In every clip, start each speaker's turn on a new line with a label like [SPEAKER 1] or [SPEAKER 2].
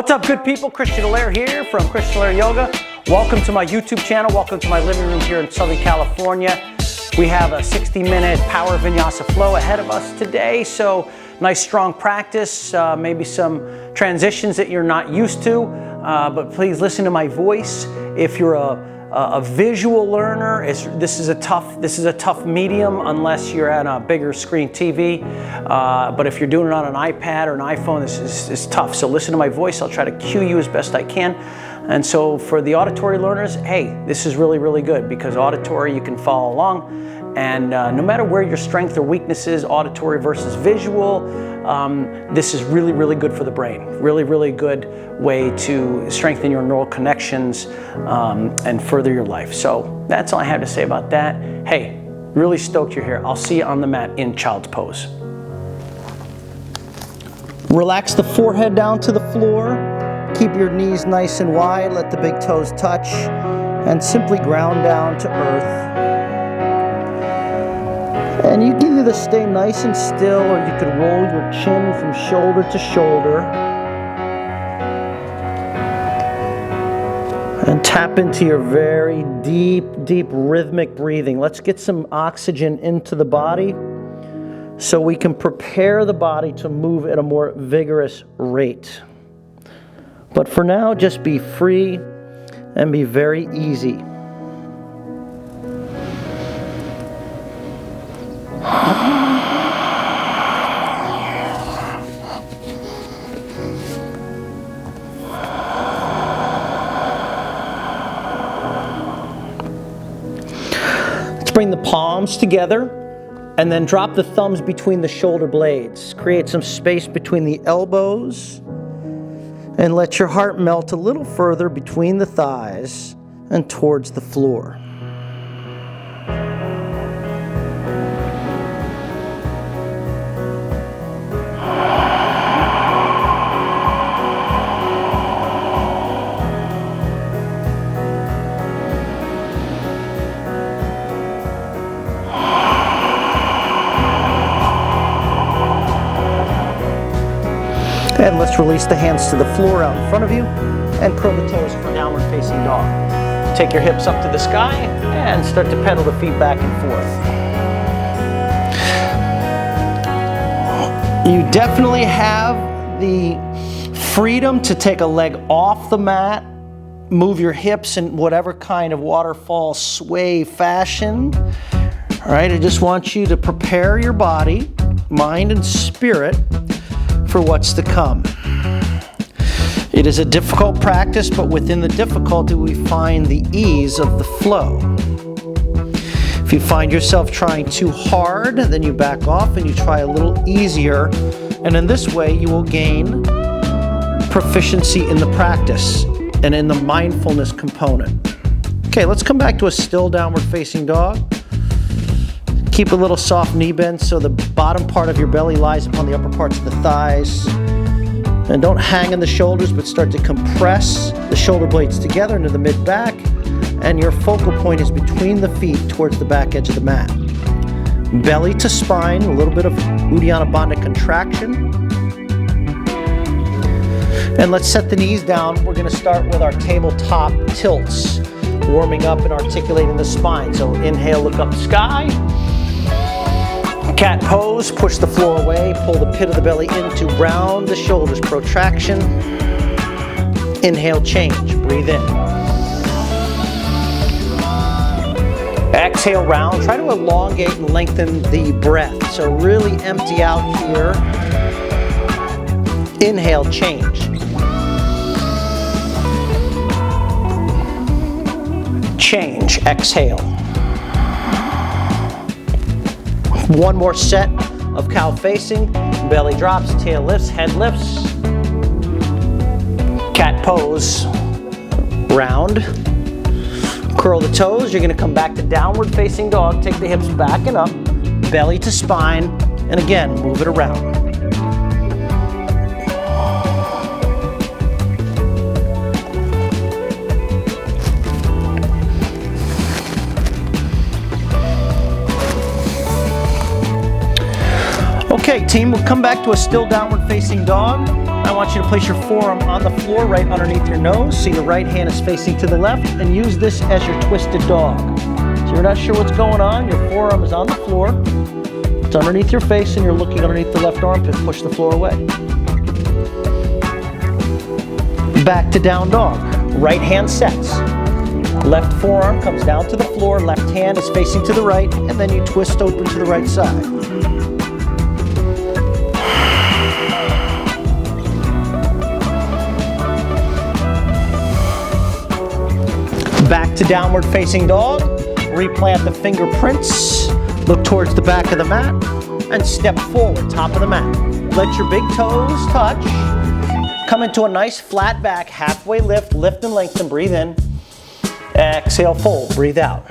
[SPEAKER 1] What's up, good people? Christian Allaire here from Christian Allaire Yoga. Welcome to my YouTube channel. Welcome to my living room here in Southern California. We have a 60-minute power vinyasa flow ahead of us today. So nice strong practice, maybe some transitions that you're not used to, but please listen to my voice. If you're a visual learner, this is a tough medium unless you're on a bigger screen TV. But if you're doing it on an iPad or an iPhone, this is tough. So listen to my voice. I'll try to cue you as best I can. And so for the auditory learners, hey, this is really, really good because auditory, you can follow along. And no matter where your strength or weakness is, auditory versus visual, this is really, really good for the brain. Really, really good way to strengthen your neural connections and further your life. So that's all I have to say about that. Hey, really stoked you're here. I'll see you on the mat in Child's Pose. Relax the forehead down to the floor. Keep your knees nice and wide. Let the big toes touch. And simply ground down to earth. And you can either stay nice and still or you could roll your chin from shoulder to shoulder. And tap into your very deep, deep rhythmic breathing. Let's get some oxygen into the body so we can prepare the body to move at a more vigorous rate. But for now, just be free and be very easy. Let's bring the palms together and then drop the thumbs between the shoulder blades. Create some space between the elbows and let your heart melt a little further between the thighs and towards the floor. And let's release the hands to the floor out in front of you and curl the toes for downward facing dog. Take your hips up to the sky and start to pedal the feet back and forth. You definitely have the freedom to take a leg off the mat, move your hips in whatever kind of waterfall sway fashion. All right, I just want you to prepare your body, mind and spirit for what's to come. It is a difficult practice, but within the difficulty we find the ease of the flow. If you find yourself trying too hard, then you back off and you try a little easier, and in this way you will gain proficiency in the practice and in the mindfulness component. Okay, let's come back to a still downward facing dog. Keep a little soft knee bend so the bottom part of your belly lies upon the upper parts of the thighs. And don't hang in the shoulders, but start to compress the shoulder blades together into the mid-back. And your focal point is between the feet towards the back edge of the mat. Belly to spine, a little bit of Uddiyana Bandha contraction. And let's set the knees down. We're going to start with our tabletop tilts, warming up and articulating the spine. So inhale, look up sky. Cat pose, push the floor away, pull the pit of the belly in to round the shoulders, protraction. Inhale, change, breathe in. Exhale, round, try to elongate and lengthen the breath. So really empty out here. Inhale, change. Change, exhale. One more set of cow facing, belly drops, tail lifts, head lifts. Cat pose, round. Curl the toes, you're gonna come back to downward facing dog, take the hips back and up, belly to spine, and again, move it around. Okay, team, we'll come back to a still downward facing dog. I want you to place your forearm on the floor right underneath your nose so your right hand is facing to the left, and use this as your twisted dog. So you're not sure what's going on, your forearm is on the floor, it's underneath your face, and you're looking underneath the left armpit. Push the floor away. Back to down dog. Right hand sets. Left forearm comes down to the floor, left hand is facing to the right, and then you twist open to the right side. Back to downward facing dog. Replant the fingerprints. Look towards the back of the mat and step forward, top of the mat. Let your big toes touch. Come into a nice flat back, halfway lift, lift and lengthen, breathe in. Exhale, fold, breathe out.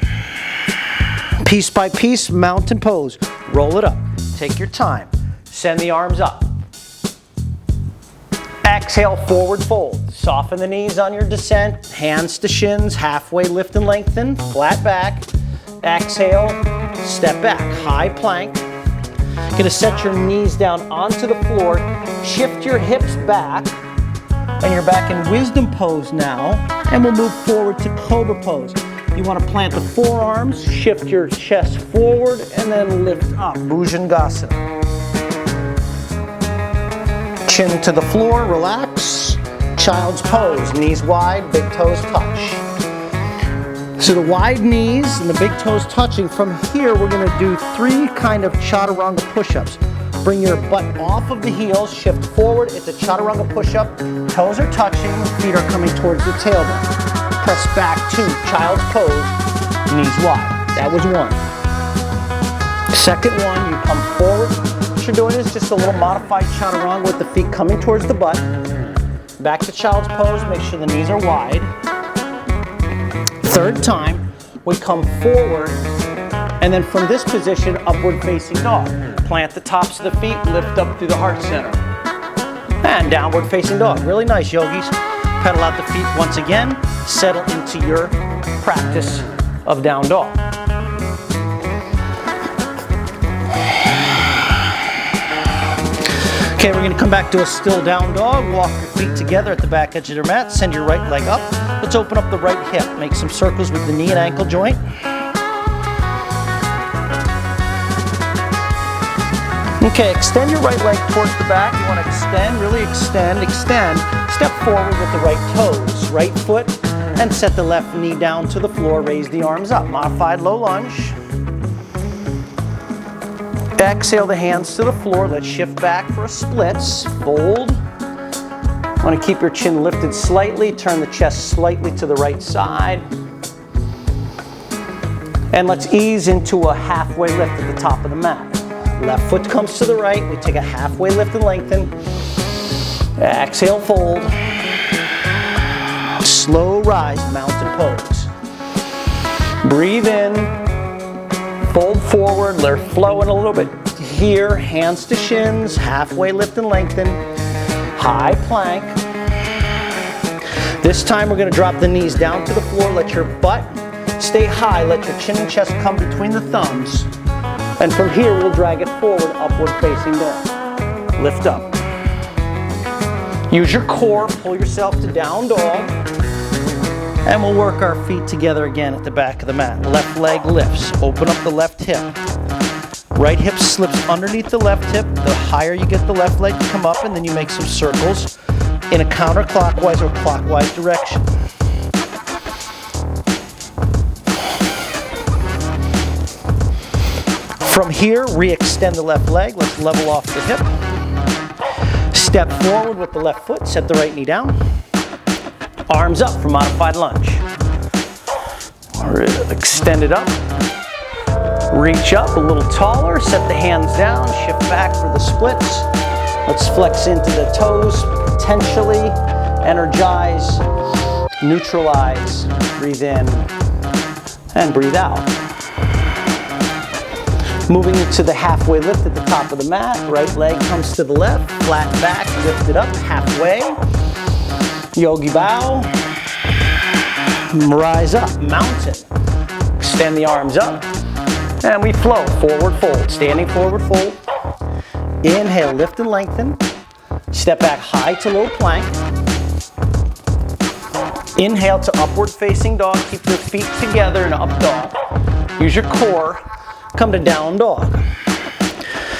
[SPEAKER 1] Piece by piece, mountain pose. Roll it up, take your time. Send the arms up. Exhale, forward fold. Soften the knees on your descent, hands to shins, halfway lift and lengthen, flat back. Exhale, step back, high plank. Gonna set your knees down onto the floor, shift your hips back, and you're back in wisdom pose now, and we'll move forward to Cobra Pose. You wanna plant the forearms, shift your chest forward, and then lift up, Bhujangasana. Chin to the floor, relax. Child's pose, knees wide, big toes touch. So the wide knees and the big toes touching. From here, we're gonna do 3 kind of Chaturanga Push-Ups. Bring your butt off of the heels, shift forward. It's a Chaturanga Push-Up. Toes are touching, feet are coming towards the tailbone. Press back to Child's Pose, knees wide. That was 1. Second one, you come forward. What you're doing is just a little modified Chaturanga with the feet coming towards the butt. Back to Child's Pose, make sure the knees are wide. Third time, we come forward, and then from this position, upward facing dog. Plant the tops of the feet, lift up through the heart center. And downward facing dog. Really nice, yogis. Pedal out the feet once again, settle into your practice of down dog. Okay, we're gonna come back to a still down dog. Walk your feet together at the back edge of your mat. Send your right leg up. Let's open up the right hip. Make some circles with the knee and ankle joint. Okay, extend your right leg towards the back. You wanna extend, really extend, extend. Step forward with the right toes, right foot, and set the left knee down to the floor. Raise the arms up. Modified low lunge. Exhale the hands to the floor. Let's shift back for a splits. Fold. Want to keep your chin lifted slightly. Turn the chest slightly to the right side. And let's ease into a halfway lift at the top of the mat. Left foot comes to the right. We take a halfway lift and lengthen. Exhale, fold. Slow rise, mountain pose. Breathe in. Fold forward, let her flow in a little bit here, hands to shins, halfway lift and lengthen, high plank. This time we're gonna drop the knees down to the floor, let your butt stay high, let your chin and chest come between the thumbs. And from here we'll drag it forward, upward facing dog. Lift up. Use your core, pull yourself to down dog. And we'll work our feet together again at the back of the mat. Left leg lifts, open up the left hip. Right hip slips underneath the left hip. The higher you get the left leg to come up, and then you make some circles in a counterclockwise or clockwise direction. From here, re-extend the left leg. Let's level off the hip. Step forward with the left foot, set the right knee down. Arms up for modified lunge. Extend it up. Reach up a little taller, set the hands down, shift back for the splits. Let's flex into the toes, potentially energize, neutralize. Breathe in and breathe out. Moving into the halfway lift at the top of the mat. Right leg comes to the left, flat back, lift it up halfway. Yogi bow, rise up, mountain. Extend the arms up, and we flow, forward fold, standing forward fold. Inhale, lift and lengthen. Step back high to low plank. Inhale to upward facing dog. Keep your feet together in up dog. Use your core. Come to down dog.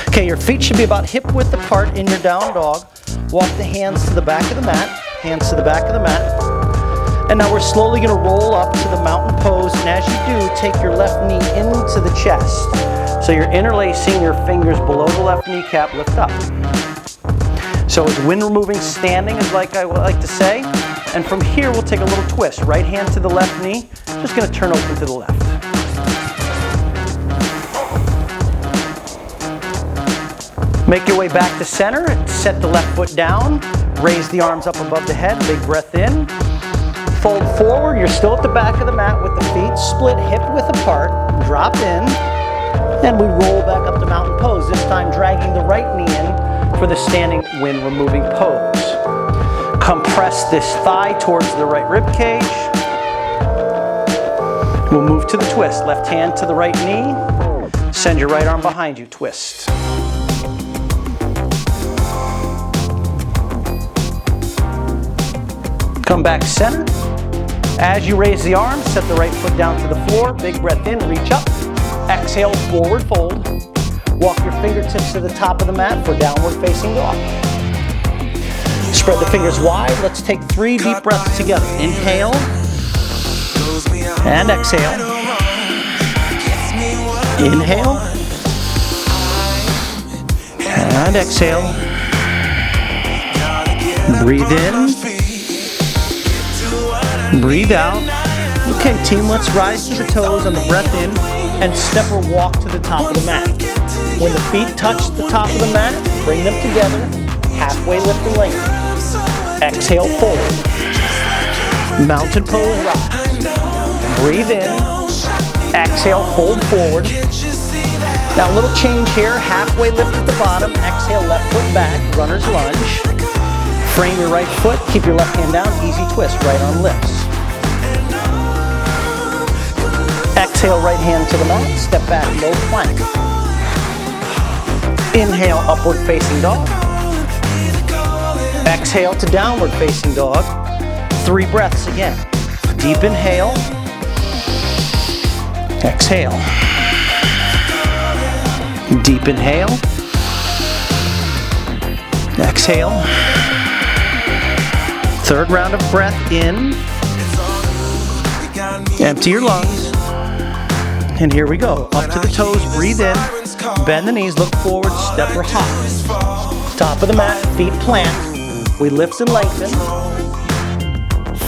[SPEAKER 1] Okay, your feet should be about hip width apart in your down dog. Walk the hands to the back of the mat. Hands to the back of the mat. And now we're slowly going to roll up to the mountain pose. And as you do, take your left knee into the chest. So you're interlacing your fingers below the left kneecap. Lift up. So it's wind removing standing, is like I like to say. And from here, we'll take a little twist. Right hand to the left knee. Just going to turn open to the left. Make your way back to center. Set the left foot down. Raise the arms up above the head. Big breath in. Fold forward. You're still at the back of the mat with the feet split hip width apart. Drop in. And we roll back up to mountain pose. This time dragging the right knee in for the standing wind removing pose. Compress this thigh towards the right rib cage. We'll move to the twist. Left hand to the right knee. Send your right arm behind you. Twist. Come back center. As you raise the arm, set the right foot down to the floor. Big breath in, reach up. Exhale, forward fold. Walk your fingertips to the top of the mat for downward facing dog. Spread the fingers wide. Let's take 3 deep breaths together. Inhale and exhale. Inhale and exhale. Breathe in. Breathe out. Okay, team, let's rise to the toes on the breath in and step or walk to the top of the mat. When the feet touch the top of the mat, bring them together. Halfway lift and lengthen. Exhale, fold. Mountain pose, rock. Breathe in. Exhale, fold forward. Now a little change here. Halfway lift at the bottom. Exhale, left foot back. Runner's lunge. Frame your right foot. Keep your left hand down. Easy twist. Right arm lifts. Exhale, right hand to the mat. Step back, low plank. Inhale, upward facing dog. Exhale to downward facing dog. 3 breaths again. Deep inhale. Exhale. Deep inhale. Exhale. 3rd round of breath in. Empty your lungs. And here we go. Up to the toes, breathe in. Bend the knees, look forward, step or hop. Top of the mat, feet plant. We lift and lengthen.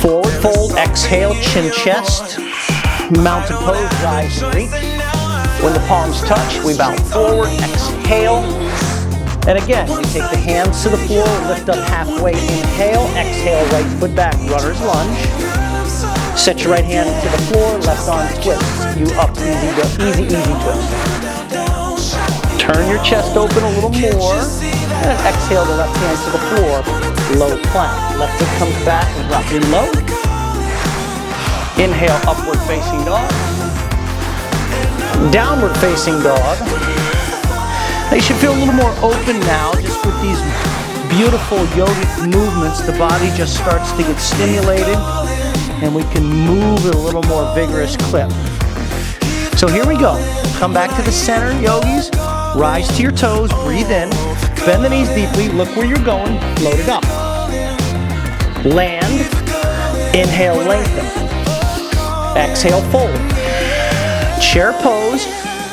[SPEAKER 1] Forward fold, exhale, chin chest. Mountain pose, rise and reach. When the palms touch, we bow forward, exhale. And again, we take the hands to the floor, lift up halfway, inhale, exhale, right foot back, runner's lunge. Set your right hand to the floor, left arm twist. You up, easy twist. Turn your chest open a little more. And exhale the left hand to the floor, low plank. Left foot comes back and drop in low. Inhale, upward facing dog. Downward facing dog. They should feel a little more open now, just with these beautiful yogic movements. The body just starts to get stimulated and we can move at a little more vigorous clip. So here we go. Come back to the center, yogis. Rise to your toes, breathe in. Bend the knees deeply, look where you're going, float it up. Land, inhale, lengthen. Exhale, fold. Chair pose,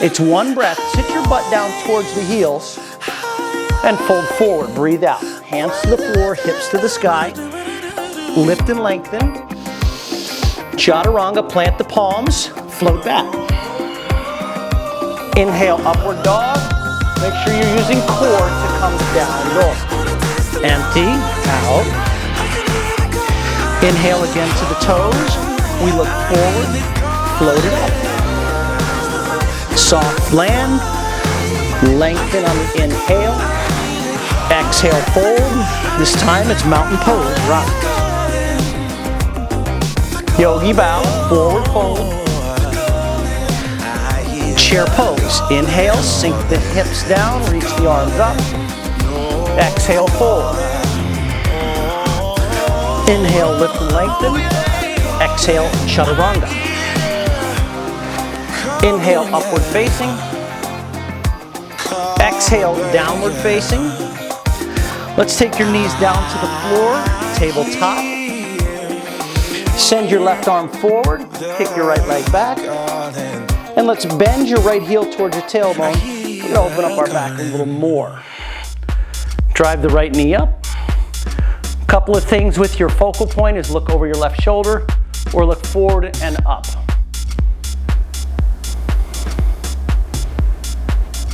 [SPEAKER 1] it's 1 breath. Sit your butt down towards the heels and fold forward, breathe out. Hands to the floor, hips to the sky. Lift and lengthen. Chaturanga, plant the palms, float back. Inhale, upward dog. Make sure you're using core to come to down dog. Empty, out. Inhale again to the toes. We look forward, float it up. Soft land. Lengthen on the inhale. Exhale, fold. This time it's mountain pose, rock. Yogi bow, forward fold. Chair pose. Inhale, sink the hips down, reach the arms up. Exhale, fold. Inhale, lift and lengthen. Exhale, Chaturanga. Inhale, upward facing. Exhale, downward facing. Let's take your knees down to the floor, tabletop. Send your left arm forward, kick your right leg back. And let's bend your right heel towards your tailbone. We're gonna open up our back a little more. Drive the right knee up. A couple of things with your focal point is look over your left shoulder or look forward and up.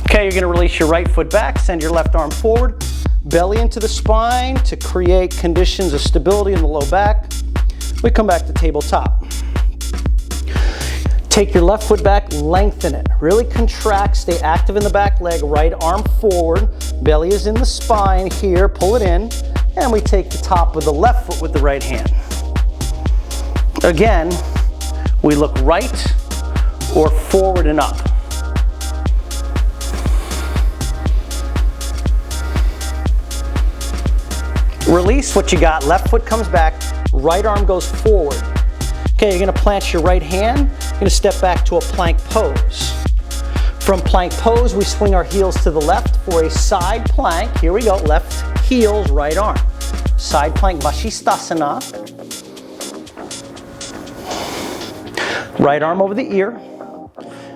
[SPEAKER 1] Okay, you're gonna release your right foot back, send your left arm forward, belly into the spine to create conditions of stability in the low back. We come back to tabletop. Take your left foot back, lengthen it. Really contract, stay active in the back leg, right arm forward. Belly is in the spine here, pull it in. And we take the top of the left foot with the right hand. Again, we look right or forward and up. Release what you got, left foot comes back, right arm goes forward. Okay, you're gonna plant your right hand, you're gonna step back to a plank pose. From plank pose, we swing our heels to the left for a side plank. Here we go, left heels, right arm. Side plank, Vashisthasana. Right arm over the ear.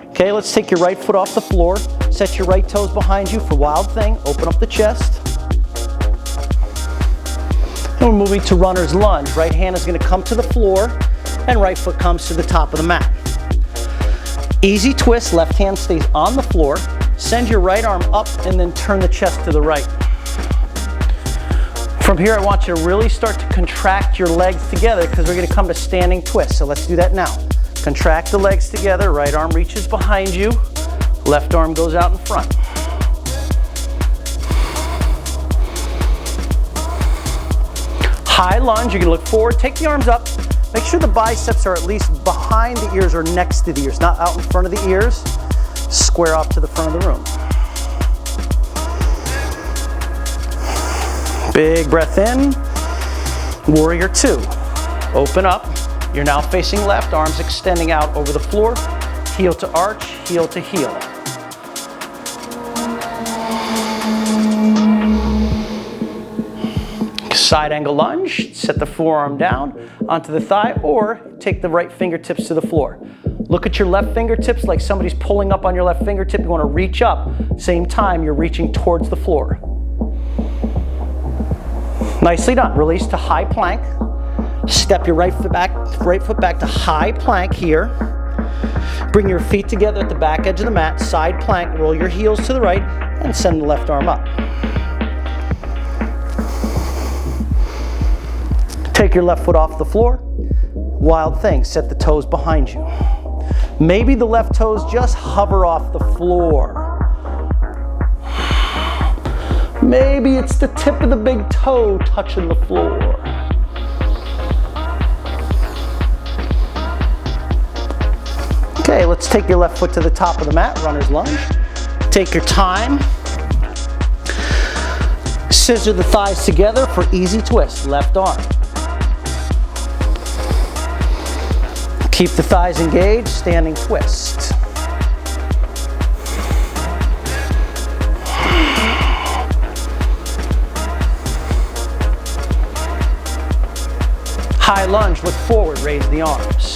[SPEAKER 1] Okay, let's take your right foot off the floor. Set your right toes behind you for Wild Thing. Open up the chest. And we're moving to runner's lunge. Right hand is gonna come to the floor and right foot comes to the top of the mat. Easy twist, left hand stays on the floor. Send your right arm up and then turn the chest to the right. From here, I want you to really start to contract your legs together because we're gonna come to standing twist. So let's do that now. Contract the legs together, right arm reaches behind you, left arm goes out in front. High lunge, you're gonna look forward, take the arms up. Make sure the biceps are at least behind the ears or next to the ears, not out in front of the ears. Square off to the front of the room. Big breath in. Warrior two. Open up. You're now facing left, arms extending out over the floor. Heel to arch, heel to heel. Side angle lunge, set the forearm down onto the thigh or take the right fingertips to the floor. Look at your left fingertips like somebody's pulling up on your left fingertip. You want to reach up. Same time, you're reaching towards the floor. Nicely done. Release to high plank. Step your right foot back to high plank here. Bring your feet together at the back edge of the mat. Side plank, roll your heels to the right and send the left arm up. Take your left foot off the floor. Wild Thing, set the toes behind you. Maybe the left toes just hover off the floor. Maybe it's the tip of the big toe touching the floor. Okay, let's take your left foot to the top of the mat, runner's lunge. Take your time. Scissor the thighs together for easy twist, left arm. Keep the thighs engaged, standing twist. High lunge, look forward, raise the arms.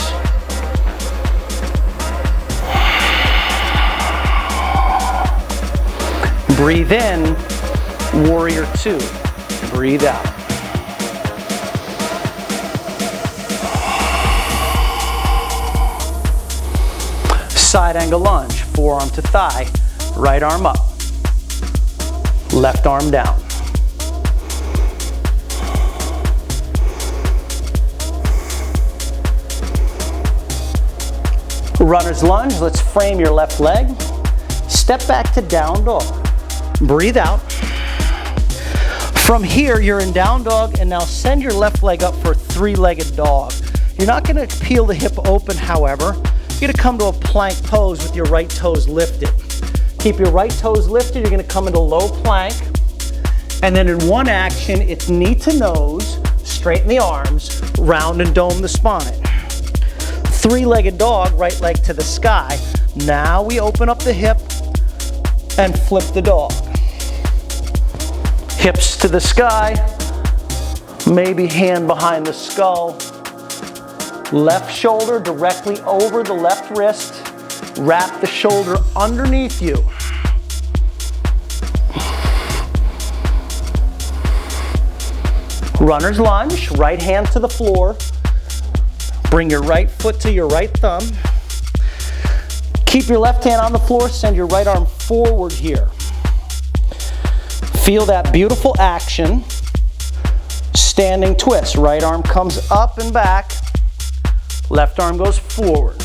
[SPEAKER 1] Breathe in, warrior two. Breathe out. Side angle lunge, forearm to thigh, right arm up, left arm down. Runner's lunge, let's frame your left leg. Step back to down dog. Breathe out. From here, you're in down dog, and now send your left leg up for a three-legged dog. You're not gonna peel the hip open, however. You're gonna come to a plank pose with your right toes lifted. Keep your right toes lifted, you're gonna come into low plank. And then in one action, it's knee to nose, straighten the arms, round and dome the spine. Three-legged dog, right leg to the sky. Now we open up the hip and flip the dog. Hips to the sky, maybe hand behind the skull. Left shoulder directly over the left wrist. Wrap the shoulder underneath you. Runner's lunge, right hand to the floor. Bring your right foot to your right thumb. Keep your left hand on the floor, send your right arm forward here. Feel that beautiful action. Standing twist, right arm comes up and back. Left arm goes forward.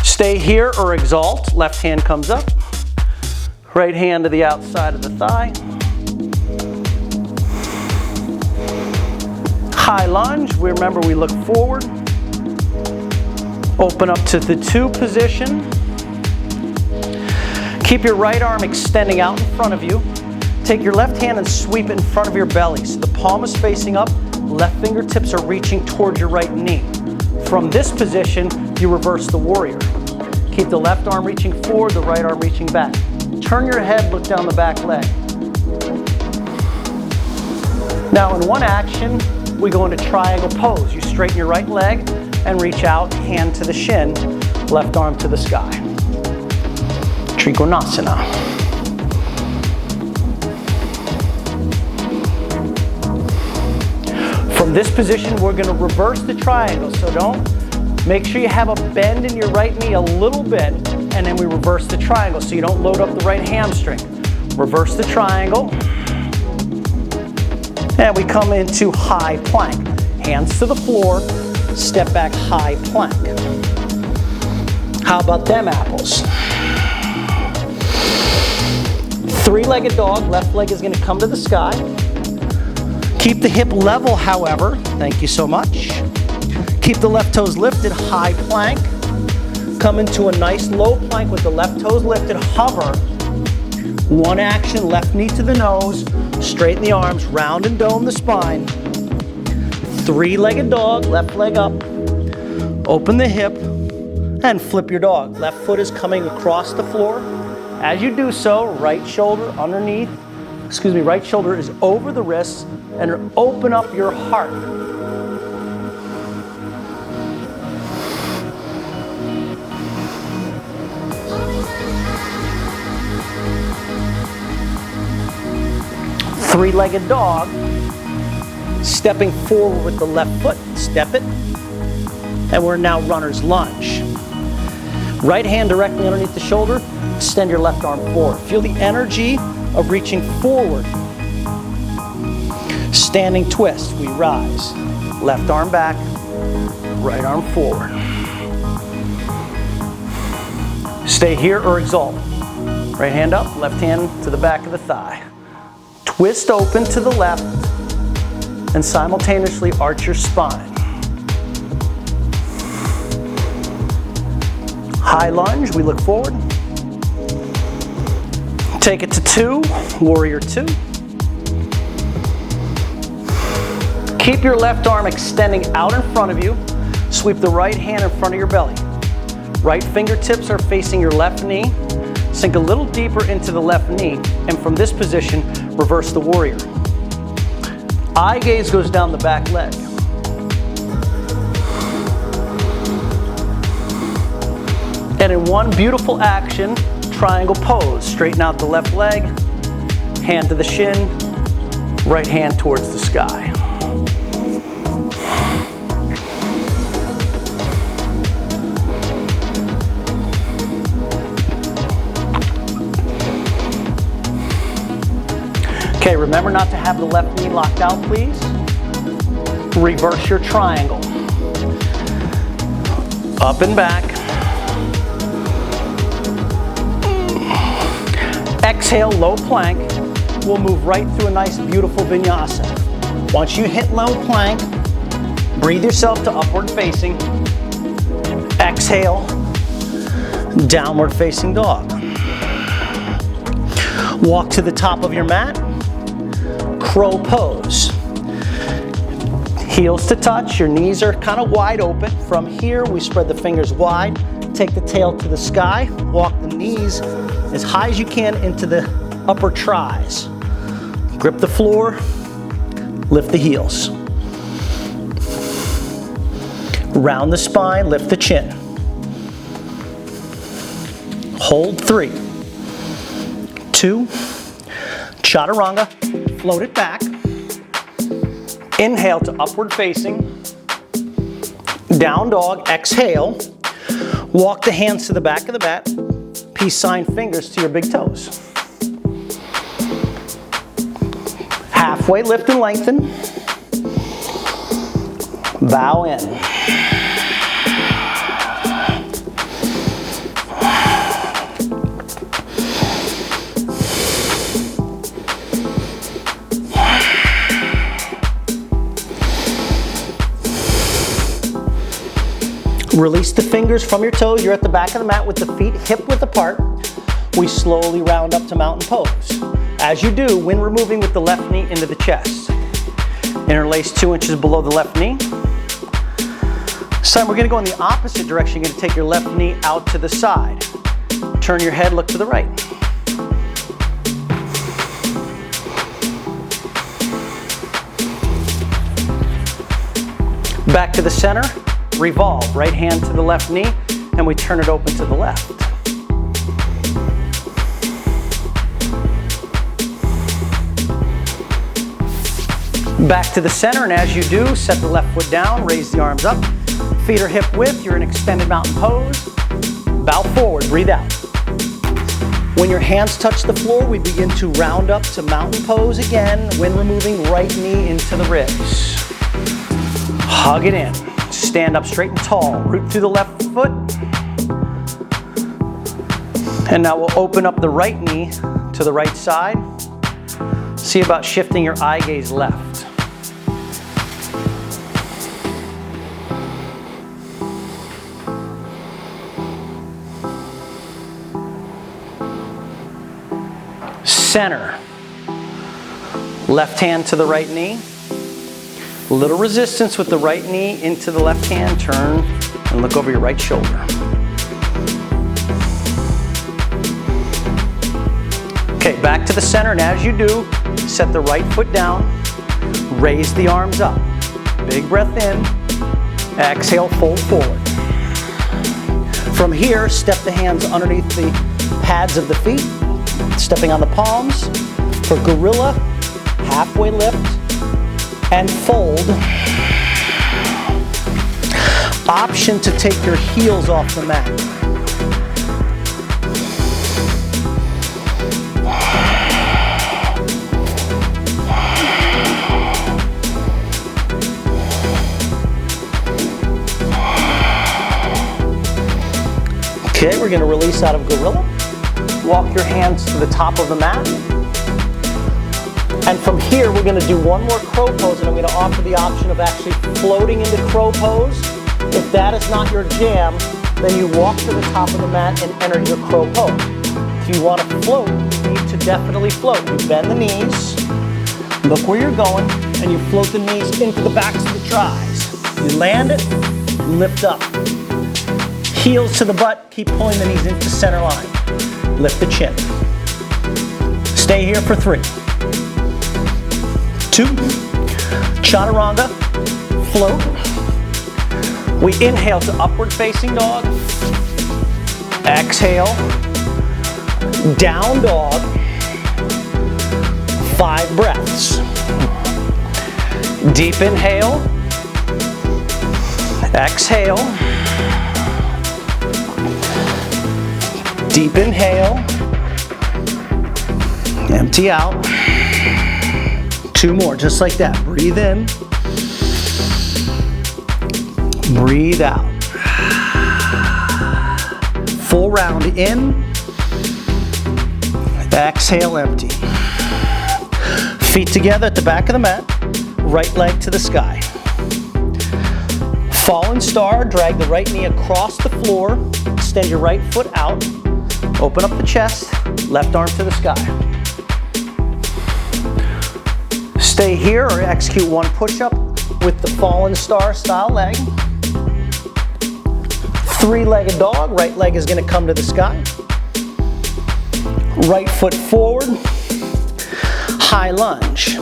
[SPEAKER 1] Stay here or exalt, left hand comes up. Right hand to the outside of the thigh. High lunge, remember we look forward. Open up to the two position. Keep your right arm extending out in front of you. Take your left hand and sweep it in front of your belly. So the palm is facing up, left fingertips are reaching towards your right knee. From this position, you reverse the warrior. Keep the left arm reaching forward, the right arm reaching back. Turn your head, look down the back leg. Now in one action, we go into triangle pose. You straighten your right leg and reach out, hand to the shin, left arm to the sky. Trikonasana. From this position, we're going to reverse the triangle. So make sure you have a bend in your right knee a little bit, and then we reverse the triangle so you don't load up the right hamstring. Reverse the triangle. And we come into high plank. Hands to the floor, step back, high plank. How about them apples? Three-legged dog, left leg is gonna come to the sky. Keep the hip level, however. Thank you so much. Keep the left toes lifted, high plank. Come into a nice low plank with the left toes lifted, hover. One action, left knee to the nose, straighten the arms, round and dome the spine. Three-legged dog, left leg up. Open the hip and flip your dog. Left foot is coming across the floor. As you do so, right shoulder underneath, right shoulder is over the wrists, and open up your heart. Three-legged dog, stepping forward with the left foot, step it, and we're now runner's lunge. Right hand directly underneath the shoulder, extend your left arm forward. Feel the energy of reaching forward. Standing twist, we rise. Left arm back, right arm forward. Stay here or exalt. Right hand up, left hand to the back of the thigh. Twist open to the left and simultaneously arch your spine. High lunge, we look forward. Take it to two, warrior two. Keep your left arm extending out in front of you. Sweep the right hand in front of your belly. Right fingertips are facing your left knee. Sink a little deeper into the left knee, and from this position, reverse the warrior. Eye gaze goes down the back leg. And in one beautiful action, triangle pose. Straighten out the left leg, hand to the shin, right hand towards the sky. Okay, remember not to have the left knee locked out, please. Reverse your triangle. Up and back. Exhale, low plank. We'll move right through a nice, beautiful vinyasa. Once you hit low plank, breathe yourself to upward facing. Exhale, downward facing dog. Walk to the top of your mat. Crow pose. Heels to touch, your knees are kind of wide open. From here, we spread the fingers wide, take the tail to the sky, walk the knees as high as you can into the upper tries. Grip the floor, lift the heels. Round the spine, lift the chin. Hold 3, 2, Chaturanga, float it back. Inhale to upward facing. Down dog, exhale. Walk the hands to the back of the mat. Peace sign fingers to your big toes. Halfway lift and lengthen. Bow in. Release the fingers from your toes. You're at the back of the mat with the feet hip width apart. We slowly round up to mountain pose. As you do, when we're moving with the left knee into the chest. Interlace 2 inches below the left knee. This time we're going to go in the opposite direction. You're going to take your left knee out to the side. Turn your head, look to the right. Back to the center. Revolve, right hand to the left knee, and we turn it open to the left. Back to the center, and as you do, set the left foot down, raise the arms up. Feet are hip width, you're in extended mountain pose. Bow forward, breathe out. When your hands touch the floor, we begin to round up to mountain pose again when we're moving right knee into the ribs. Hug it in. Stand up straight and tall, root through the left foot. And now we'll open up the right knee to the right side. See about shifting your eye gaze left. Center. Left hand to the right knee. A little resistance with the right knee into the left hand. Turn and look over your right shoulder. Okay, back to the center, and as you do, set the right foot down, raise the arms up. Big breath in, exhale, fold forward. From here, step the hands underneath the pads of the feet, stepping on the palms. For gorilla, halfway lift, and fold. Option to take your heels off the mat. Okay, we're going to release out of gorilla. Walk your hands to the top of the mat. And from here, we're going to do one more crow pose, and I'm going to offer the option of actually floating into crow pose. If that is not your jam, then you walk to the top of the mat and enter your crow pose. If you want to float, you need to definitely float. You bend the knees, look where you're going, and you float the knees into the backs of the thighs. You land it, lift up. Heels to the butt, keep pulling the knees into center line. Lift the chin. Stay here for 3, 2, Chaturanga, float. We inhale to upward facing dog. Exhale, down dog. 5 breaths. Deep inhale. Exhale. Deep inhale. Empty out. 2 more, just like that. Breathe in. Breathe out. Full round in. Exhale, empty. Feet together at the back of the mat. Right leg to the sky. Fallen star, drag the right knee across the floor. Extend your right foot out. Open up the chest. Left arm to the sky. Stay here or execute 1 push-up, with the fallen star style leg. Three-legged dog, right leg is going to come to the sky. Right foot forward, high lunge.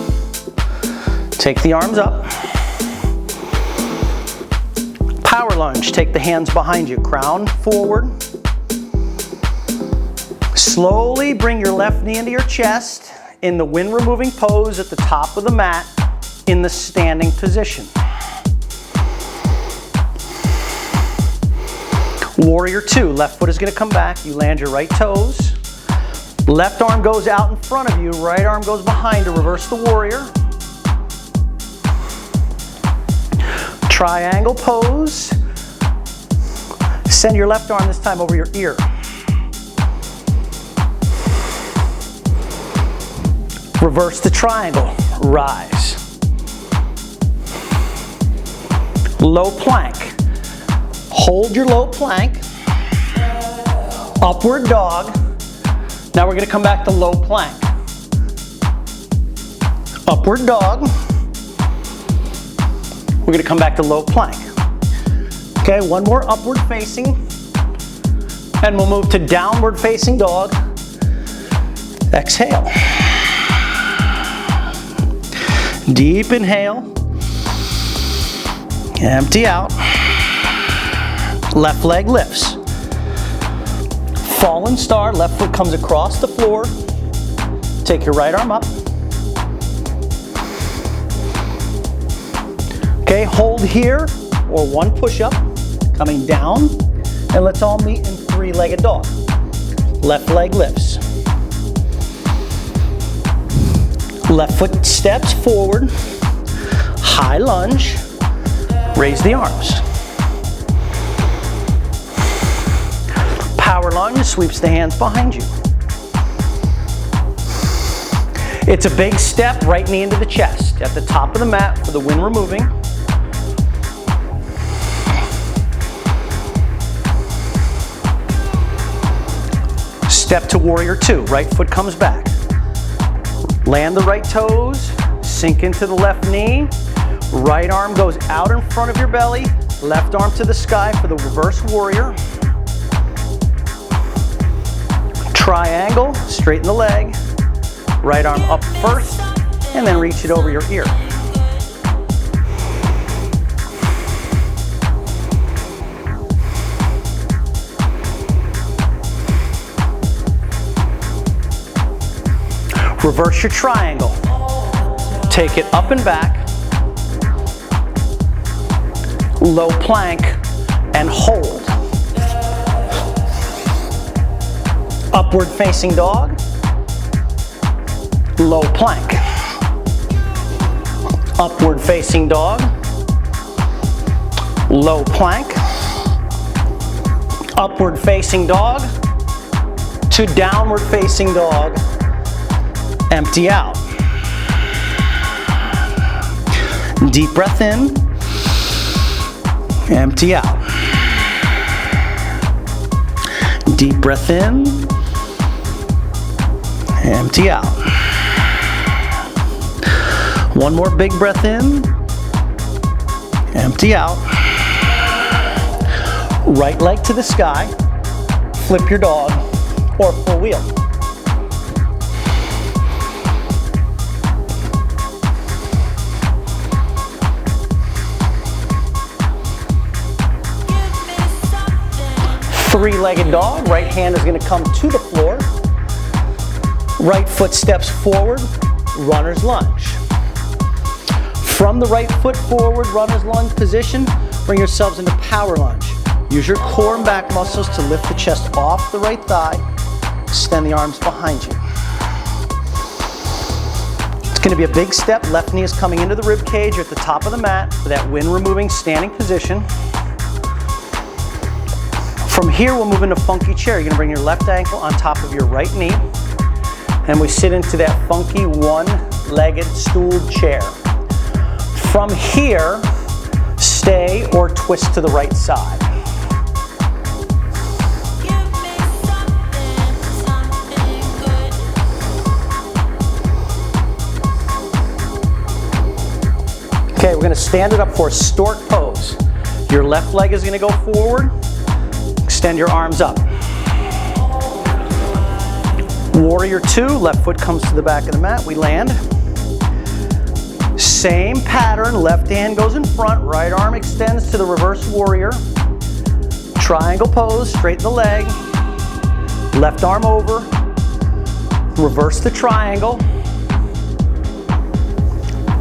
[SPEAKER 1] Take the arms up. Power lunge, take the hands behind you, crown forward. Slowly bring your left knee into your chest in the wind removing pose at the top of the mat in the standing position. Warrior two, left foot is going to come back, you land your right toes. Left arm goes out in front of you, right arm goes behind to reverse the warrior. Triangle pose. Send your left arm this time over your ear. Reverse the triangle, rise. Low plank. Hold your low plank. Upward dog. Now we're going to come back to low plank. Upward dog. We're going to come back to low plank. Okay, one more upward facing. And we'll move to downward facing dog. Exhale. Deep inhale. Empty out. Left leg lifts. Fallen star, left foot comes across the floor. Take your right arm up. Okay, hold here, or one push-up, coming down, and let's all meet in three-legged dog. Left leg lifts. Left foot steps forward, high lunge, raise the arms. Power lunge, sweeps the hands behind you. It's a big step, right knee into the chest, at the top of the mat for the wind removing. Step to warrior two, right foot comes back. Land the right toes, sink into the left knee. Right arm goes out in front of your belly, left arm to the sky for the reverse warrior. Triangle, straighten the leg. Right arm up first, and then reach it over your ear. Reverse your triangle. Take it up and back. Low plank and hold. Upward facing dog. Low plank. Upward facing dog. Low plank. Upward facing dog to downward facing dog. Empty out. Deep breath in. Empty out. Deep breath in. Empty out. One more big breath in. Empty out. Right leg to the sky. Flip your dog or full wheel. Three-legged dog, right hand is going to come to the floor. Right foot steps forward, runner's lunge. From the right foot forward, runner's lunge position, bring yourselves into power lunge. Use your core and back muscles to lift the chest off the right thigh. Extend the arms behind you. It's going to be a big step. Left knee is coming into the rib cage or at the top of the mat for that wind removing standing position. From here, we'll move into funky chair. You're going to bring your left ankle on top of your right knee, and we sit into that funky one-legged stooled chair. From here, stay or twist to the right side. Okay, we're we're gonna stand it up for a stork pose. Your left leg is gonna go forward. Extend your arms up. Warrior 2, left foot comes to the back of the mat. We land. Same pattern, left hand goes in front, right arm extends to the reverse warrior. Triangle pose, straighten the leg. Left arm over. Reverse the triangle.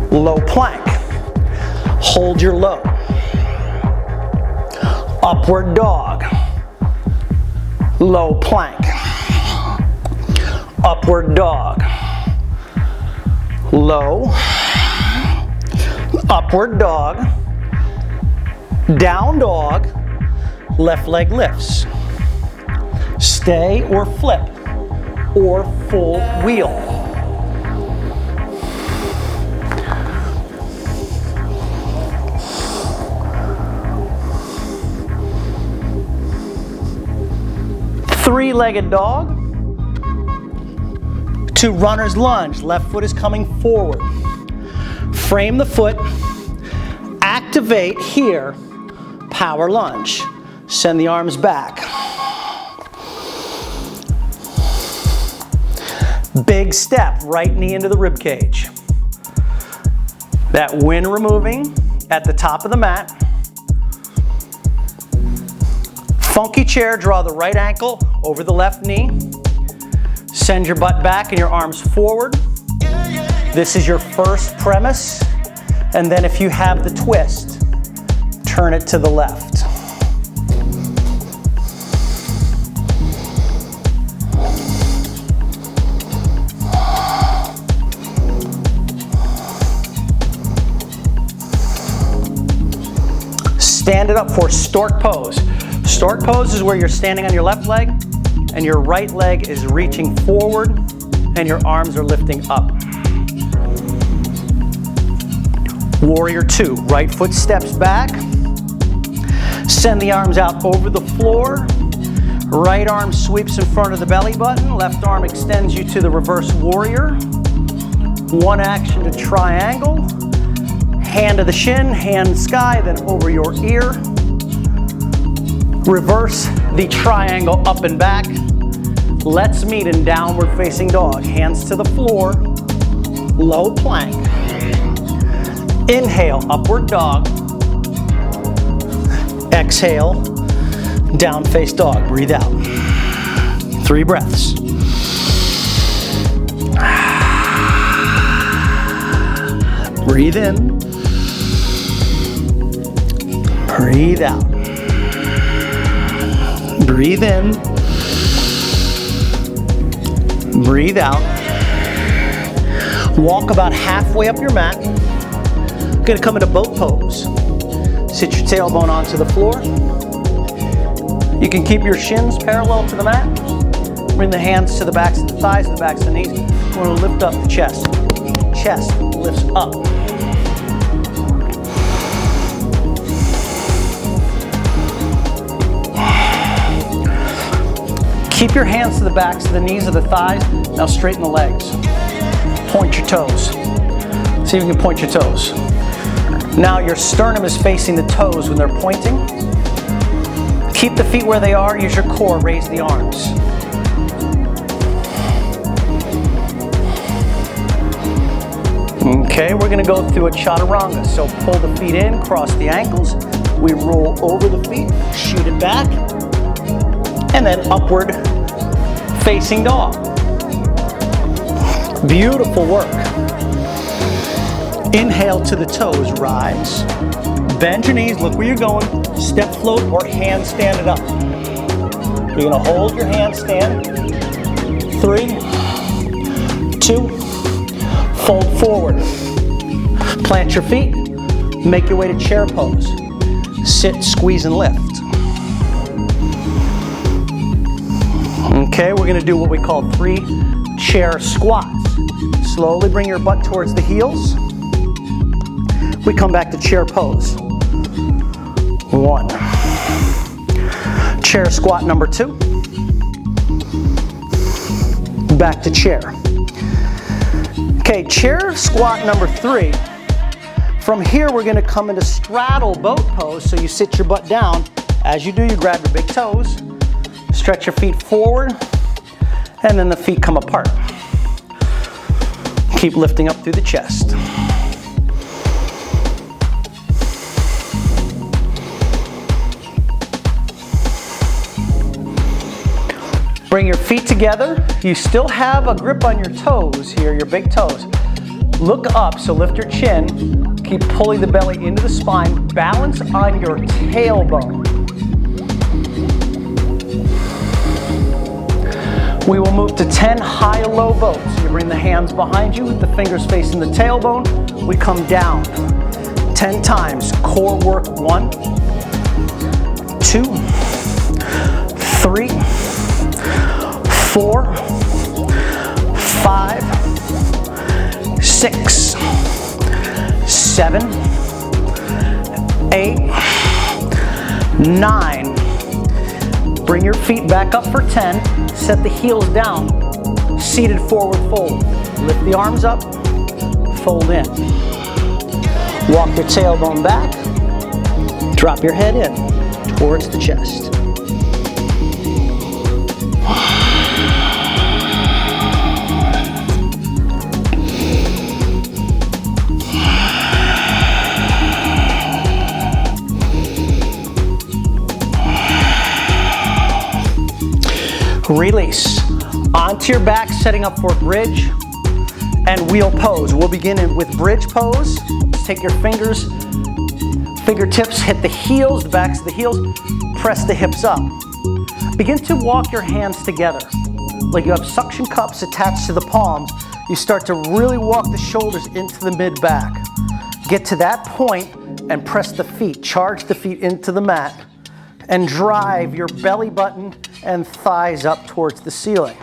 [SPEAKER 1] Low plank. Hold your low. Upward dog. Low plank. Upward dog. Low. Upward dog. Down dog. Left leg lifts. Stay or flip or full wheel. Three-legged dog to runner's lunge. Left foot is coming forward. Frame the foot. Activate here. Power lunge. Send the arms back. Big step, right knee into the rib cage. That wind removing at the top of the mat. Funky chair, draw the right ankle over the left knee. Send your butt back and your arms forward. This is your first premise. And then if you have the twist, turn it to the left. Stand it up for stork pose. Stork pose is where you're standing on your left leg and your right leg is reaching forward and your arms are lifting up. Warrior 2, right foot steps back. Send the arms out over the floor. Right arm sweeps in front of the belly button. Left arm extends you to the reverse warrior. One action to triangle. Hand to the shin, hand sky, then over your ear. Reverse the triangle up and back. Let's meet in downward facing dog. Hands to the floor, low plank. Inhale, upward dog. Exhale, down face dog. Breathe out. 3 breaths. Breathe in. Breathe out. Breathe in. Breathe out. Walk about halfway up your mat. You're going to come into boat pose. Sit your tailbone onto the floor. You can keep your shins parallel to the mat. Bring the hands to the backs of the thighs, the backs of the knees. We're going to lift up the chest. Chest lifts up. Keep your hands to the backs of the knees of the thighs. Now straighten the legs. Point your toes. See if you can point your toes. Now your sternum is facing the toes when they're pointing. Keep the feet where they are. Use your core. Raise the arms. Okay, we're going to go through a chaturanga. So pull the feet in, cross the ankles. We roll over the feet, shoot it back, and then upward facing dog. Beautiful work. Inhale to the toes, rise. Bend your knees, look where you're going. Step float or handstand it up. You're going to hold your handstand. 3, 2, fold forward. Plant your feet. Make your way to chair pose. Sit, squeeze, and lift. Okay, we're going to do what we call 3 chair squats. Slowly bring your butt towards the heels. We come back to chair pose. 1. Chair squat number 2. Back to chair. Okay, chair squat number 3. From here, we're gonna come into straddle boat pose. So you sit your butt down. As you do, you grab your big toes, stretch your feet forward, and then the feet come apart. Keep lifting up through the chest. Bring your feet together. You still have a grip on your toes here, your big toes. Look up, so lift your chin. Keep pulling the belly into the spine. Balance on your tailbone. We will move to 10 high and low boats. You bring the hands behind you with the fingers facing the tailbone. We come down 10 times. Core work. 1, 2, 3, 4, 5, 6, 7, 8, 9. Bring your feet back up for 10. Set the heels down. Seated forward fold. Lift the arms up. Fold in. Walk your tailbone back. Drop your head in towards the chest. Release. Onto your back, setting up for bridge and wheel pose. We'll begin with bridge pose. Take your fingertips, hit the heels, the backs of the heels, press the hips up. Begin to walk your hands together. Like you have suction cups attached to the palms. You start to really walk the shoulders into the mid-back. Get to that point and press the feet. Charge the feet into the mat and drive your belly button and thighs up towards the ceiling.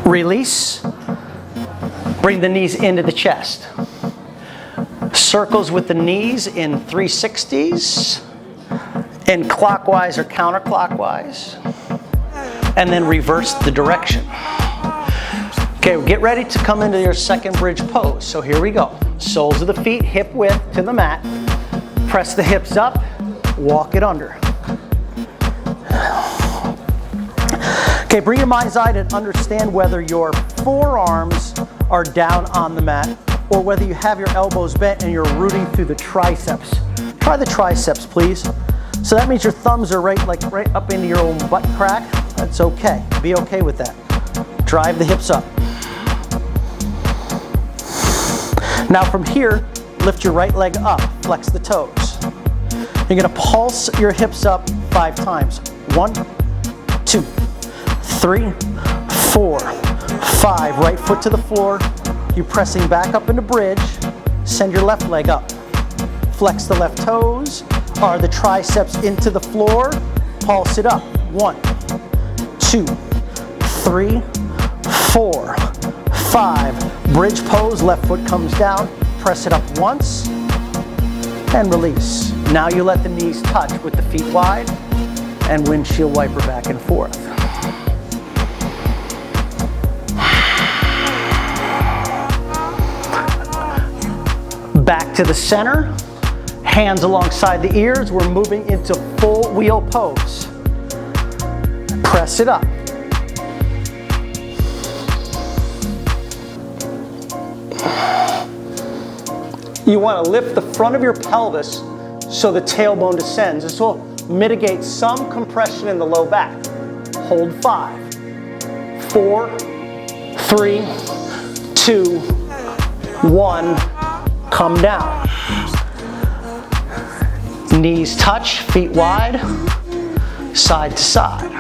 [SPEAKER 1] Release. Bring the knees into the chest. Circles with the knees in 360s, in clockwise or counterclockwise, and then reverse the direction. Okay, get ready to come into your second bridge pose. So here we go. Soles of the feet, hip width to the mat. Press the hips up, walk it under. Okay, bring your mind's eye to understand whether your forearms are down on the mat or whether you have your elbows bent and you're rooting through the triceps. Try the triceps, please. So that means your thumbs are right up into your own butt crack. That's okay. Be okay with that. Drive the hips up. Now from here, lift your right leg up, flex the toes. You're gonna pulse your hips up 5 times. 1, 2, 3, 4, 5. Right foot to the floor. You're pressing back up into bridge. Send your left leg up. Flex the left toes. Are the triceps into the floor? Pulse it up. 1, 2, 3, 4, 5. Bridge pose, left foot comes down. Press it up once and release. Now you let the knees touch with the feet wide and windshield wiper back and forth. Back to the center. Hands alongside the ears. We're moving into full wheel pose. Press it up. You want to lift the front of your pelvis so the tailbone descends. This will mitigate some compression in the low back. Hold 5, 4, 3, 2, 1. Come down. Knees touch, feet wide, side to side.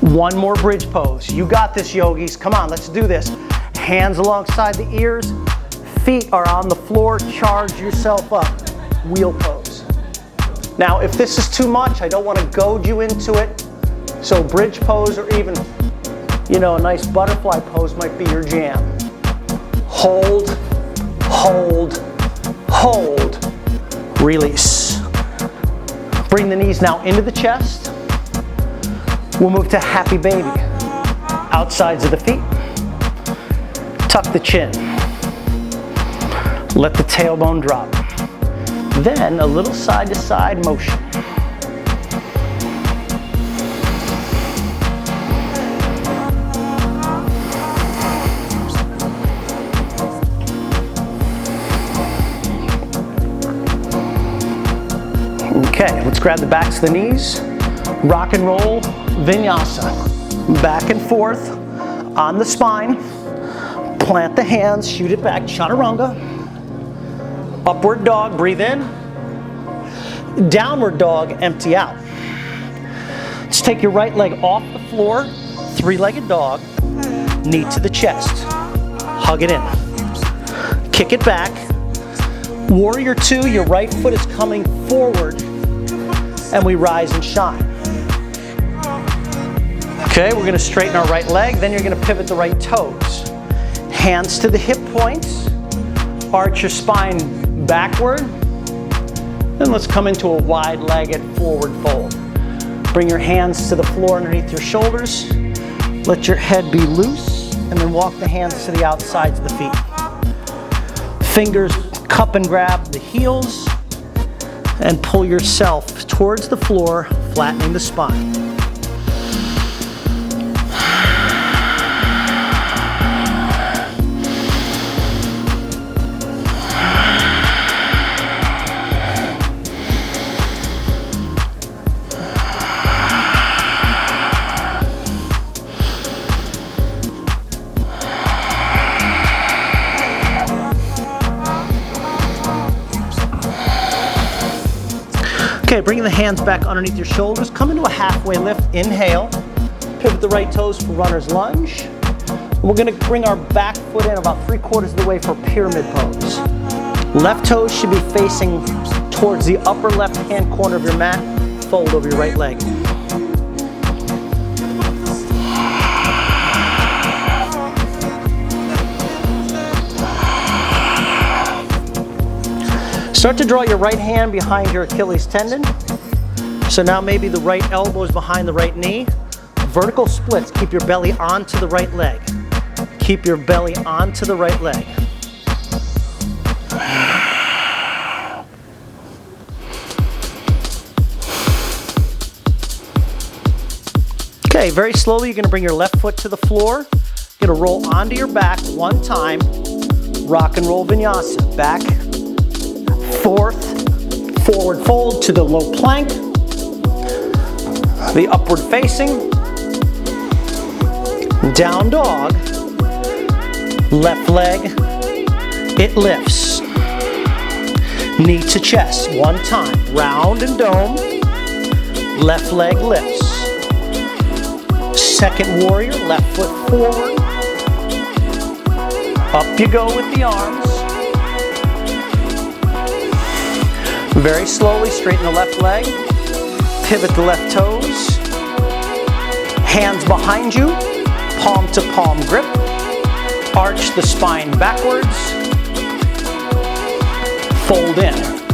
[SPEAKER 1] One more bridge pose. You got this, yogis. Come on, let's do this. Hands alongside the ears. Feet are on the floor. Charge yourself up. Wheel pose. Now, if this is too much, I don't want to goad you into it. So bridge pose or even, a nice butterfly pose might be your jam. Hold, hold, hold. Release. Bring the knees now into the chest. We'll move to happy baby. Outsides of the feet. Tuck the chin. Let the tailbone drop. Then a little side to side motion. Okay, let's grab the backs of the knees. Rock and roll vinyasa. Back and forth on the spine. Plant the hands, shoot it back, chaturanga. Upward dog, breathe in. Downward dog, empty out. Let's take your right leg off the floor, three-legged dog, knee to the chest. Hug it in. Kick it back. Warrior two, your right foot is coming forward, and we rise and shine. Okay, we're gonna straighten our right leg, then you're gonna pivot the right toes. Hands to the hip points, arch your spine backward, then let's come into a wide-legged forward fold. Bring your hands to the floor underneath your shoulders, let your head be loose, and then walk the hands to the outsides of the feet. Fingers cup and grab the heels, and pull yourself towards the floor, flattening the spine. Okay, bringing the hands back underneath your shoulders. Come into a halfway lift. Inhale. Pivot the right toes for runner's lunge. We're going to bring our back foot in about 3/4 of the way for pyramid pose. Left toes should be facing towards the upper left-hand corner of your mat. Fold over your right leg. Start to draw your right hand behind your Achilles tendon. So now maybe the right elbow is behind the right knee. Vertical splits, keep your belly onto the right leg. Keep your belly onto the right leg. Okay, very slowly you're gonna bring your left foot to the floor. You're gonna roll onto your back one time. Rock and roll vinyasa. Back, forth, forward fold to the low plank, the upward facing, down dog, left leg, it lifts, knee to chest, one time, round and dome, left leg lifts, second warrior, left foot forward, up you go with the arms. Very slowly, straighten the left leg, pivot the left toes, hands behind you, palm to palm grip, arch the spine backwards, fold in.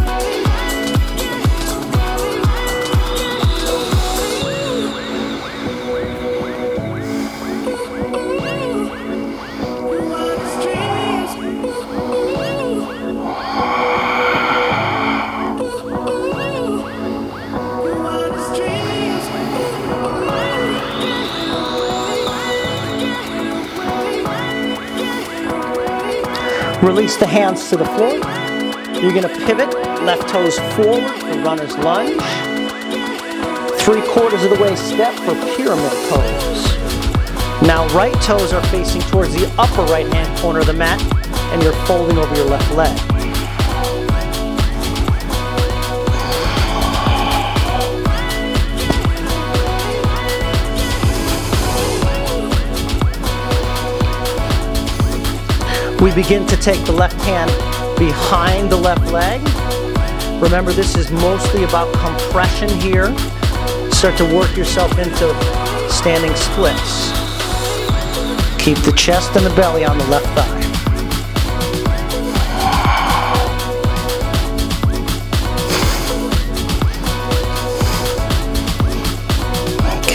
[SPEAKER 1] Release the hands to the floor. You're going to pivot, left toes forward for runner's lunge. 3/4 of the way step for pyramid pose. Now right toes are facing towards the upper right hand corner of the mat and you're folding over your left leg. We begin to take the left hand behind the left leg. Remember, this is mostly about compression here. Start to work yourself into standing splits. Keep the chest and the belly on the left thigh.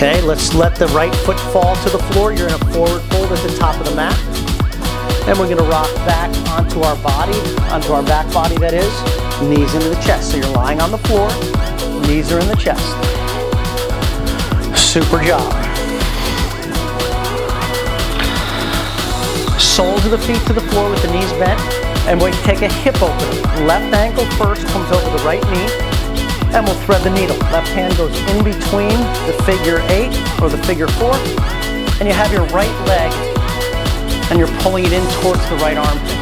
[SPEAKER 1] Okay, let's let the right foot fall to the floor. You're in a forward fold at the top of the mat. Then we're going to rock back onto our body, onto our back body that is, knees into the chest. So you're lying on the floor, knees are in the chest. Super job. Soles of the feet to the floor with the knees bent. And we take a hip opener. Left ankle first comes over the right knee. And we'll thread the needle. Left hand goes in between the figure 8 or the figure 4. And you have your right leg and you're pulling it in towards the right armpit.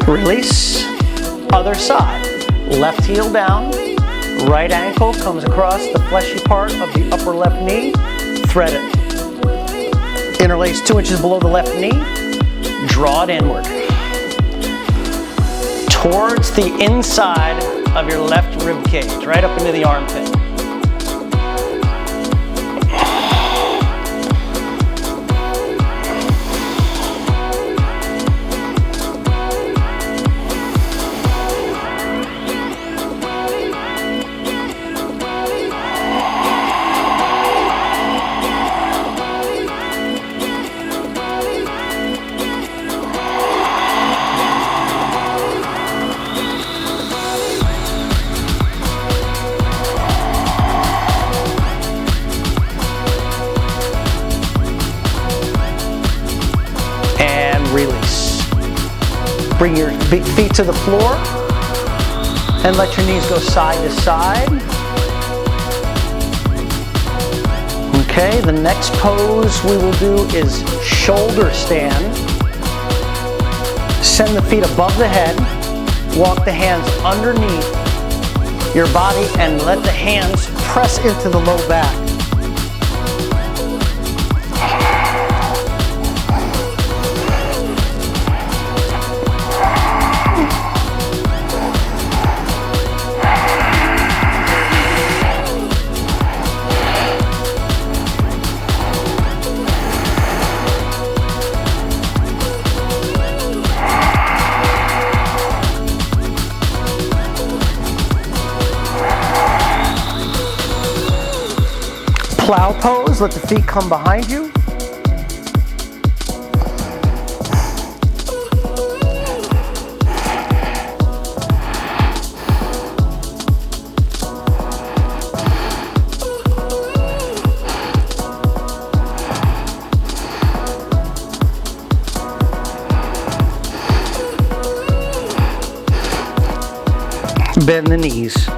[SPEAKER 1] Release, other side. Left heel down, right ankle comes across the fleshy part of the upper left knee, thread it. Interlace 2 inches below the left knee, draw it inward. Towards the inside of your left rib cage, right up into the armpit. Release. Bring your big feet to the floor and let your knees go side to side. Okay, the next pose we will do is shoulder stand. Send the feet above the head. Walk the hands underneath your body and let the hands press into the low back. Plow pose, let the feet come behind you. Bend the knees.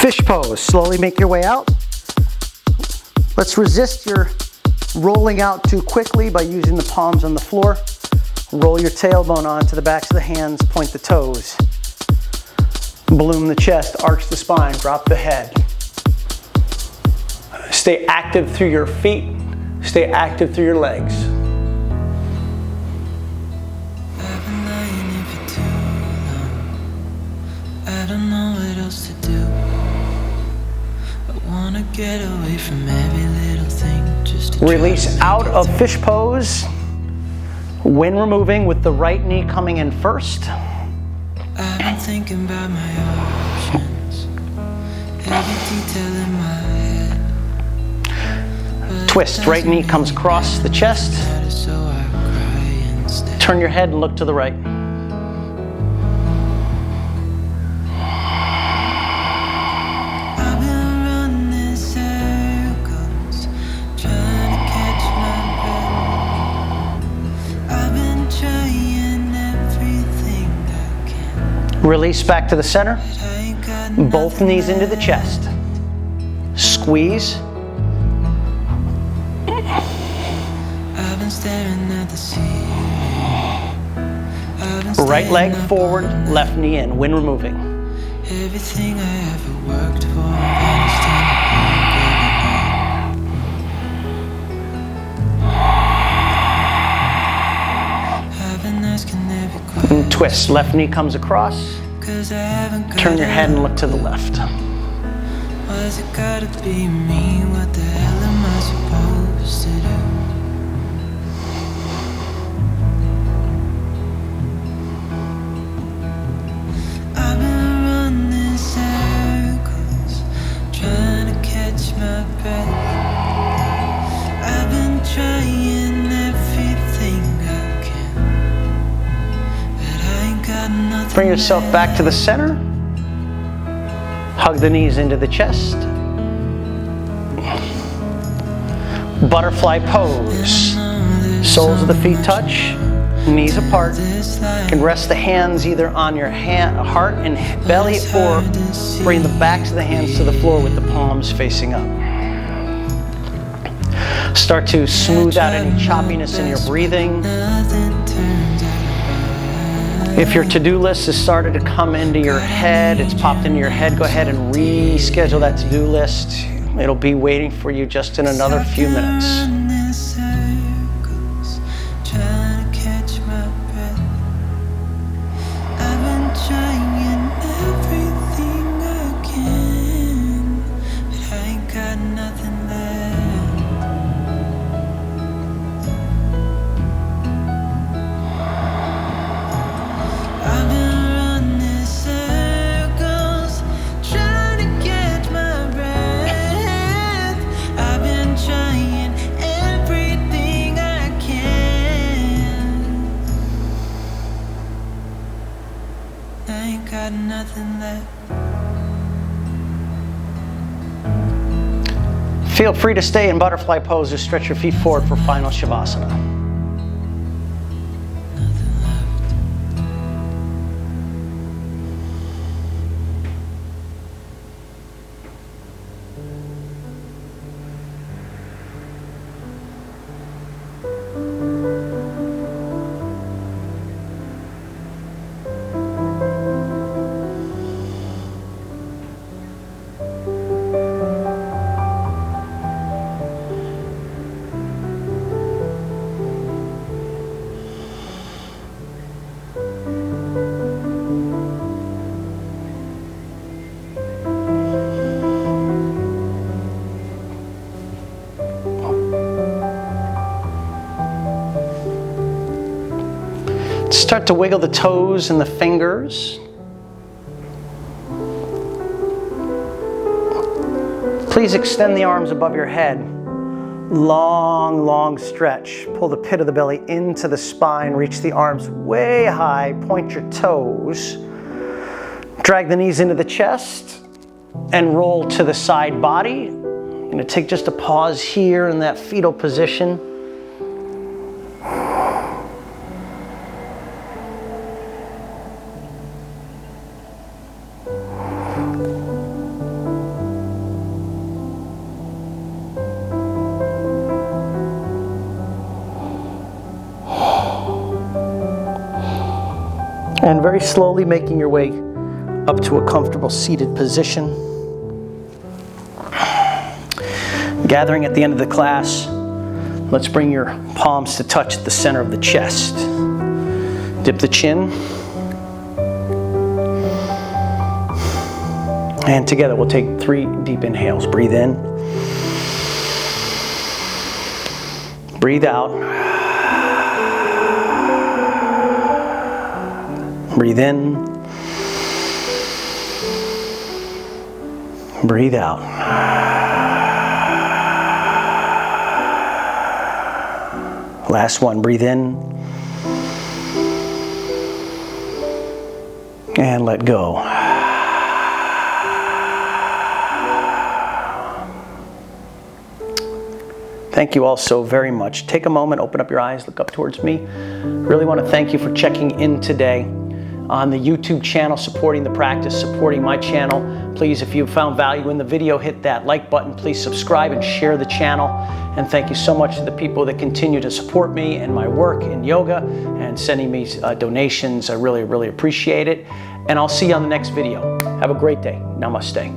[SPEAKER 1] Fish pose, slowly make your way out. Let's resist your rolling out too quickly by using the palms on the floor. Roll your tailbone onto the backs of the hands, point the toes. Balloon the chest, arch the spine, drop the head. Stay active through your feet, stay active through your legs.
[SPEAKER 2] I've been lying here for too long. I don't know what else to do. I wanna get away from every little thing just to
[SPEAKER 1] Release out of fish pose. When we're moving with the right knee coming in first.
[SPEAKER 2] I've been thinking about my options, every detail in my head.
[SPEAKER 1] Twist, right knee comes across the chest.
[SPEAKER 2] So I cry instead.
[SPEAKER 1] Turn your head and look to the right.
[SPEAKER 2] I've been running circles, trying to catch my breath. I've been trying everything I can.
[SPEAKER 1] Release back to the center.
[SPEAKER 2] I ain't got
[SPEAKER 1] Both
[SPEAKER 2] nothing
[SPEAKER 1] knees into the
[SPEAKER 2] left.
[SPEAKER 1] chest. squeeze.
[SPEAKER 2] I've been staring at the sea.
[SPEAKER 1] Right leg forward, left knee in, wind removing.
[SPEAKER 2] Everything I ever worked for, I understand. I've been asking every question.
[SPEAKER 1] And twist, left knee comes across.
[SPEAKER 2] 'Cause I haven't got
[SPEAKER 1] Turn your head and look to the left.
[SPEAKER 2] Why's it gotta be me? What the hell am I supposed to do? I've been running circles, trying to catch my breath. I've been trying everything I can, but I ain't got nothing.
[SPEAKER 1] Bring yourself back to the center. Hug the knees into the chest. Butterfly pose. Soles of the feet touch, knees apart. You can rest the hands either on your heart and belly, or bring the backs of the hands to the floor with the palms facing up. Start to smooth out any choppiness in your breathing. If your to-do list has started to come into your head, it's popped into your head, go ahead and reschedule that to-do list. It'll be waiting for you just in another few minutes.
[SPEAKER 2] Nothing left.
[SPEAKER 1] Feel free to stay in butterfly pose or stretch your feet forward for final Shavasana. Start to wiggle the toes and the fingers. Please extend the arms above your head. Long, long stretch. Pull the pit of the belly into the spine. Reach the arms way high. Point your toes. Drag the knees into the chest and roll to the side body. I'm going to take just a pause here in that fetal position. And very slowly making your way up to a comfortable seated position. Gathering at the end of the class, let's bring your palms to touch at the center of the chest. Dip the chin. And together we'll take 3 deep inhales. Breathe in. Breathe out. Breathe in. Breathe out. Last one. Breathe in. And let go. Thank you all so very much. Take a moment, open up your eyes, look up towards me. Really want to thank you for checking in today. on the YouTube channel, supporting the practice, supporting my channel. Please, if you found value in the video, hit that like button. Please subscribe and share the channel. And thank you so much to the people that continue to support me and my work in yoga and sending me donations. I really, really appreciate it. And I'll see you on the next video. Have a great day. Namaste.